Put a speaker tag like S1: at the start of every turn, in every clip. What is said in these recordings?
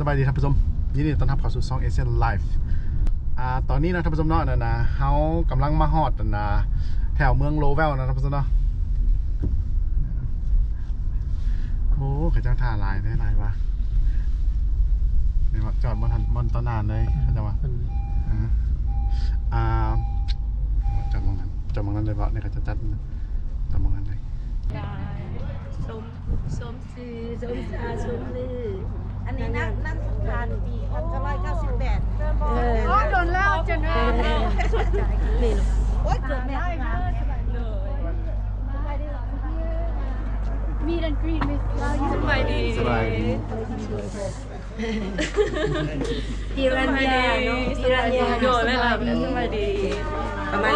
S1: สบายดีท่านผู้ชมยินดีต้อนรับเข้าสู่ช่องเอเชียนไลฟ์ตอนนี้นะท่านผู้ชมเนาะนะเฮากำลังมาฮอดนะแถวเมืองโลเวลนะท่านผู้ชมเนาะโอ้ข้าเจ้าท่าลายได้ลายว่ะเนี่ยจอดบนต้นนานเลยข้าเจ้าว่าจอดมองนั้นเลยเพราะเนี่ยเขาจะจัดจอดมองนั้นเลย
S2: ส้มซีส้มชาส้มลืออันนี้นั่งสงกรานต์ปี1998
S3: โดนแล้วจนเมนู
S2: โอ๊ยเกิดแม่มา
S3: มีดันกรีนมีสบายดี
S1: สบายดี
S2: ทีรันยาเนาะทีรันยา
S3: โดนเลยล่ะสบายดี
S2: ประมาณ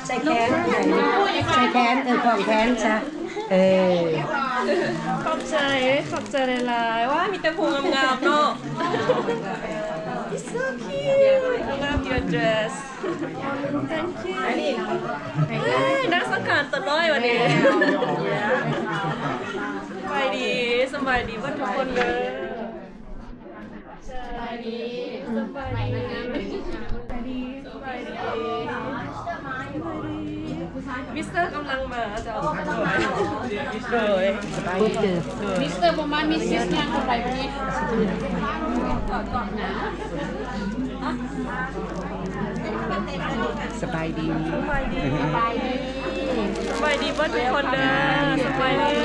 S2: ใส่แขนของแขนจ้ะ
S3: ขอบใจหลายๆว่ามีแต่พุงงามๆเนาะ It's so cute I love your dress Thank you นักสังขารตัวน้อยวันนี้สบายดีว่าทุกคนเลยสบายดีมิสเตอร์กำลังมาจะเอาเลย
S4: มิสเตอร์ประมาณมิสซิสยังคนไรวันนี้
S2: สบายดี
S3: ว่าทุกคนเด้อสบายดี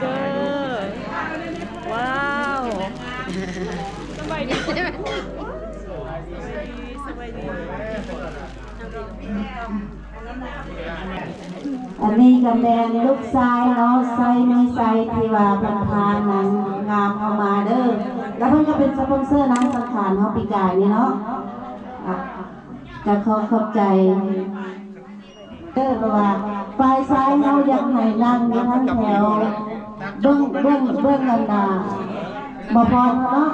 S3: เด้อว้าวสบายดี
S5: อันนี้ก็แม่ลูกชายเนาะไซไม่ไซที่ว่าเป็นทานนางงามเข้ามาเด้อแล้วเพิ่นก็เป็นสปอนเซอร์นางสังขารเฮาปีกายนี่เนาะจะขอบใจเด้อเพราะว่าปลายซ้ายเฮาอยากให้นั่งอยู่ทั้งแถวเบื้องกันดาบ่พอเนาะ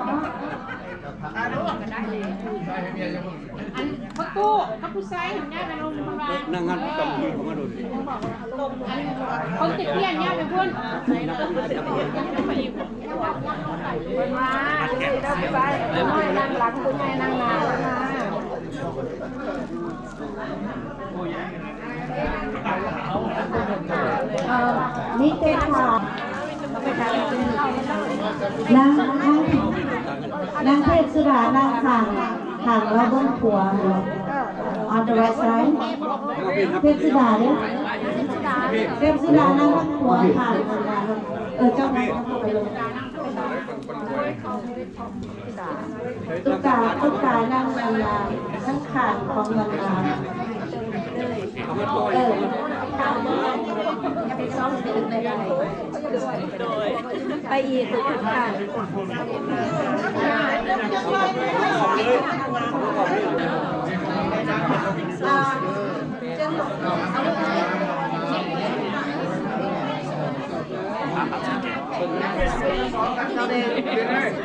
S4: พักกู้ไซส์ของเนี่ยเป็นลมประมาณนั่งงัดกับมือของมาดูคนติดเพี้ยนเนี่ยเป็นเพื่อนมานั่งหลังคุณแม่นั่งนาแล้วนะ
S5: นี่เต้ค่ะนางเทพสุดานางขังแล้วเบื้องขวาเนาะ on the right side เทพสุดาเนี่ยเทพสุดานางขวาขังเจ้านางตุ๊กตานางมันลาทั้งขังของมันลาไปอีกค่ะ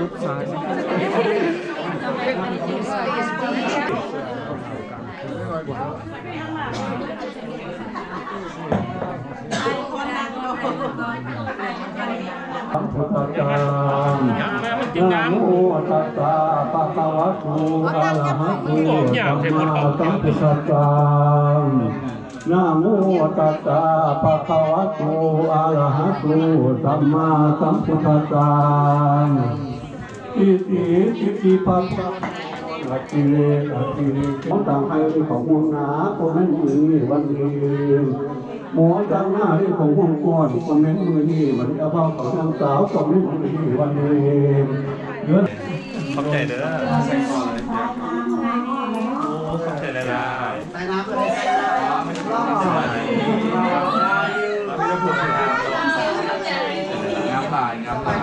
S1: ลูกชาย
S6: พุทธัสสะนะโมตัสสะภะคะวะโตอะระหะโตสัมมาสัมพุทธัสสะนะโมตัสสะภะคะวะโตอะระหะโตสัมมาสัมพุทธัสสะอิติปิปิปัสสะลักขิเลลักขิเลของต่างให้ของมุนหนาคนนั้นมือนี่วันนี้หมอจังหน้าที่ของหุ่นก้อนคนนั้นมือนี่มันเอาพ่อของนางสาวคนนั้นมือนี่วันนี้เยอะ
S7: ขอบใจเด้อใส่คอเลยโอ้ขอบใจได้ละใส่น้ำเลยงามตายงามตาย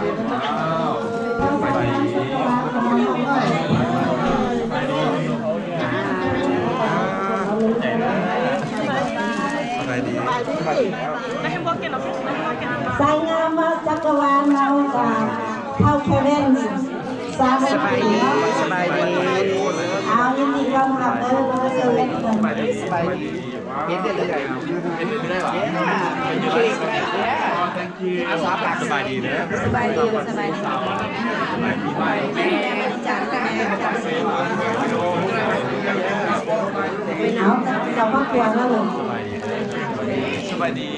S7: ไปดีไม่ให้บอกกันหรอกไม่ให้บอกกัน
S5: สายงามว่าจักรวาลเรากับเข้าแคเวนสาบายดีสบายดีเอายินดีต้อนรับเด้อมาเจอกันสบายดีสบายดีเห็นได้เลยเห็นได้หรอ
S7: สบายดีเด้อ
S2: สบายดีสบายดีแม่จัดแม่จัด
S5: เอาเราครอบครัวแล้วเลย
S7: สบายดี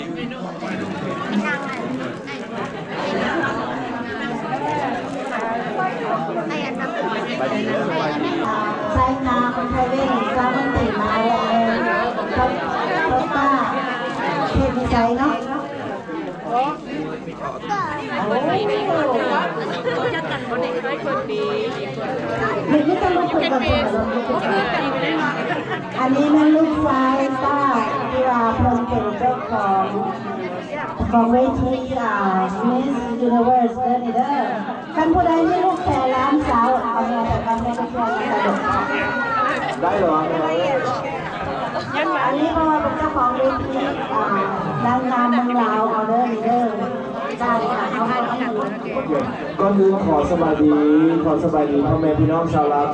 S5: ใช้น้ำแคเวนสามันติมาแล้วเขาป้าเทพใจเนาะไม่ต้องมาคุยกันอันนี้นั่นลูกชายป้าที่ว่าเพิ่งเป็นเจ้าของเวทีMiss Universe เด้อนี่เด้อท่านผู้ใดไม่ลูกแฝดล้านสาวเอาเงินแต่การไม่ได้เชื่อกันได้หรออันนี้เพราะว่าเป็นเจ้าของเวทีนางงามเมืองลาวเอาเด้อนี่เด้อได้ค่ะเอาให้ทั้งหมด
S6: ก็คือขอสบายดีพ่อแม่พี่น้องชาวลาว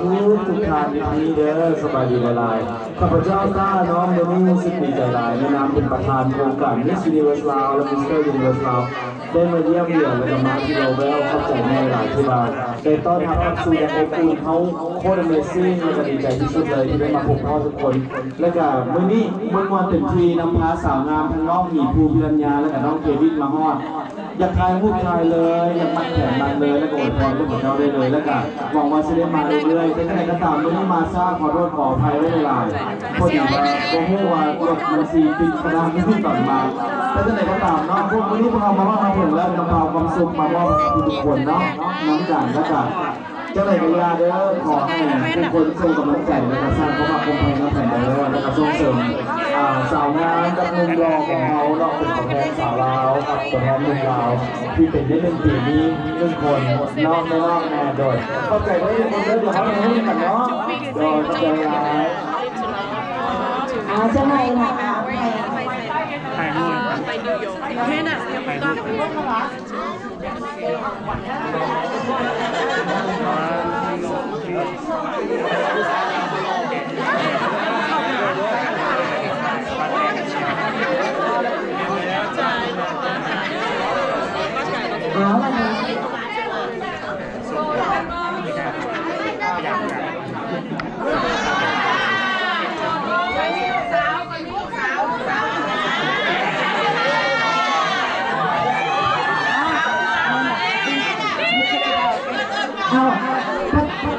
S6: ทุกท่านที่นี่เด้อสบายดีหลายๆข้าพเจ้าข้าน้องเดนี่รู้สึกดีใจหลายในนามเป็นประธานโครงการ Miss Universe ลาวและ Mr. Universe ลาวได้มาเยี่ยมเยียนและก็มาที่เราแววเข้าใจในหลายที่บ้านได้ต้อนรับเข้าสู่อย่างอบอุ่นเขาโคตร Amazing และก็ดีใจที่สุดเลยที่ได้มาพบพ่อทุกคนและก็มื้อนี้มื้อวันเต็มทีนำพาสาวงามทั้งน้องหมีภูพิรัญญาและก็น้องเกวินมาฮอดอยากถ่ายรูปถ่ายเลยอยากมัดแขนมันเลยแล้วก็อวยพรลูกของเราได้เลยแล้วก็หวังว่าจะได้มาเรื่อยๆแต่ที่ไหนก็ตามมื้อนี้มาซ่าขอโทษขออภัยไว้หลายๆพอดีว่าโอ้โหว่ารถมันสีปิดกระดานไม่ขึ้นต่อมาแต่ที่ไหนก็ตามเนาะพวกมื้อนี้พวกเรามาว่าเราถึงแล้วนำเอาความสุขมามอบให้ทุกคนเนาะน้ำกันแล้วกันเจ้าไหนกันยาเด้อขอให้ทุกคนส่งกำลังใจและสร้างความภาคภูมิใจในแผ่นดินแล้วก็ส่งเสริมสาวงามกับหนุ่มรอของเราเราเป็นตัวแทนสาวลาวครับตัวแทนหนุ่มลาวที่เป็นได้1 ปีนี้1 คนนอกไม่นอกแน่โดยเข้าใจไว้ทุกคนเด้อเดี๋ยวเขาจะให้กันเนาะโดยเข้าใจร้าย
S5: จะไม่นะ
S7: ถ่ายรูป
S3: แม่น่ะยังไม่ต้อง
S5: เอาละนะ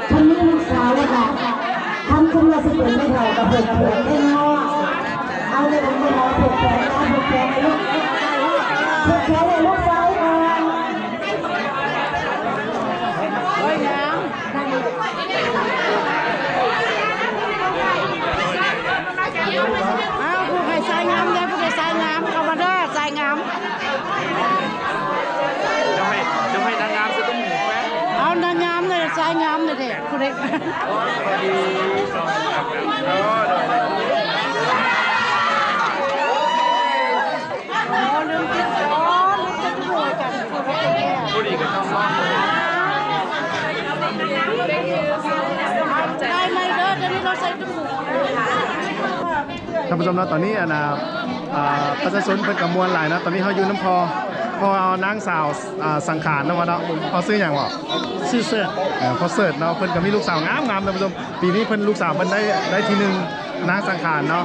S5: ท่านนี้ลูกสาวเลยค่ะท่านคุณว่าสิเป็นไม่เท่ากับเพื่อนได้เนาะเอาเลยผมจะรอผูกแขนนะผูกแขนเลยผูกแขนเลยลูกสาวก่อนโอ้ยน้ำเอาผูกให้สายงามเลยผูกให้สายงามเข้ามาเด้อสายงาม
S7: จะให้นางงามจะต้องหมูไหม
S5: เอานางงามเลยสายงามเลยเด็กคุณเด็กลืมคิดหัวกัน
S7: ผู้ดีก็ต้องร้อง
S5: ได้ไหมเด้อเดี๋ยวนี้เราใส่ตุ้มหู
S1: ท่านผู้ชมนะตอนนี้ประชาชนเป็นกระมวลหลายนะตอนนี้เขาอยู่น้ำพอ พอนางสาวสังขารนะวะเนาะเขาซื้ออย่างวะ
S8: ชื่อเสื้อ
S1: เขาเสิร์ชเนาะเพิ่นก็มีลูกสาวงามท่านผู้ชมปีนี้เพิ่นลูกสาวเพิ่นได้ที่หนึ่งนางสังขารเนาะ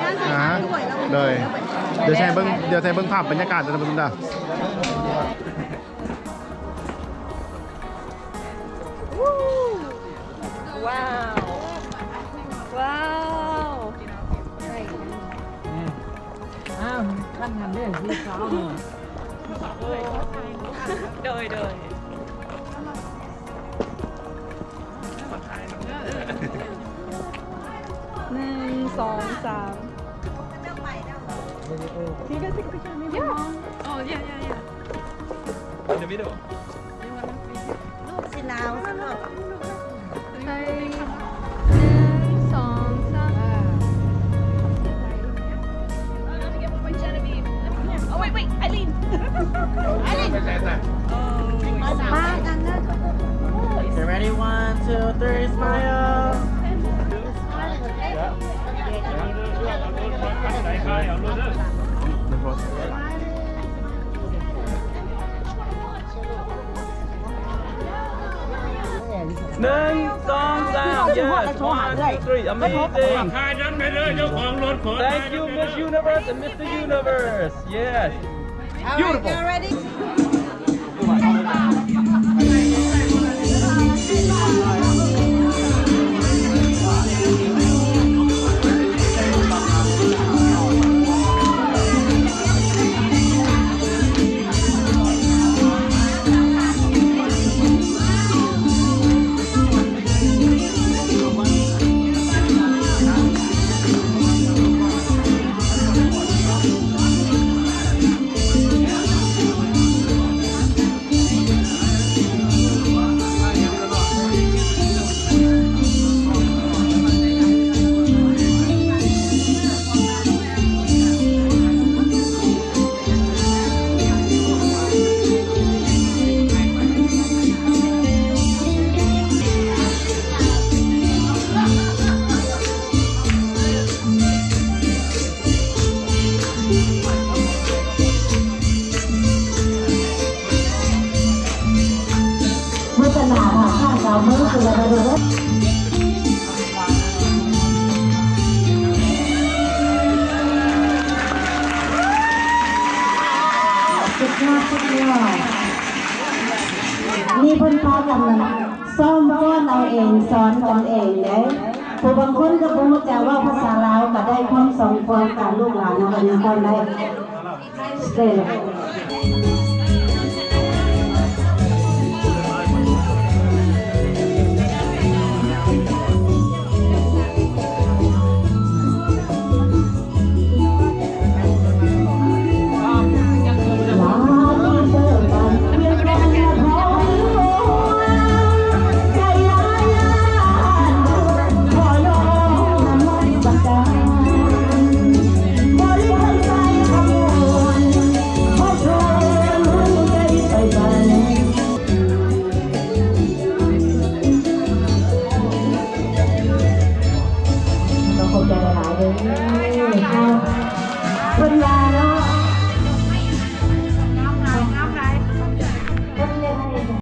S1: เลยเดี๋ยวใช้เบิ่งภาพบรรยากาศท่านผู้ชมเด้อ
S3: ว้าวว้าว
S2: อ้าวท่านทำเรื่องที่เขา
S3: โดย1 2 3
S7: In the middle.
S2: ลูกสิลาวสนุก
S3: Oh wait, Eileen.
S2: บ้านกันนะ
S8: You ready? 1, 2, 3, smile.
S7: 1 2 3 yes 1 2 3 amazing
S9: ถ่ายนั้นไปเลยเจ้าของรถขอ
S7: thank you Miss Universe and Mr. Universe yes
S2: beautiful ready
S5: เมื่อตนาผ่านข้างเราเมื่อคือเราดูว่าสุดยอดนี่เพิ่นพากันซ่อมฟ้อนเอาเองสอนกันเองเด้ผู้บางคนก็บ่รู้จักว่าภาษาลาวก็ได้พร้อมสอนฟ้อนการลูกหลานเอาเป็นคนได้สเตล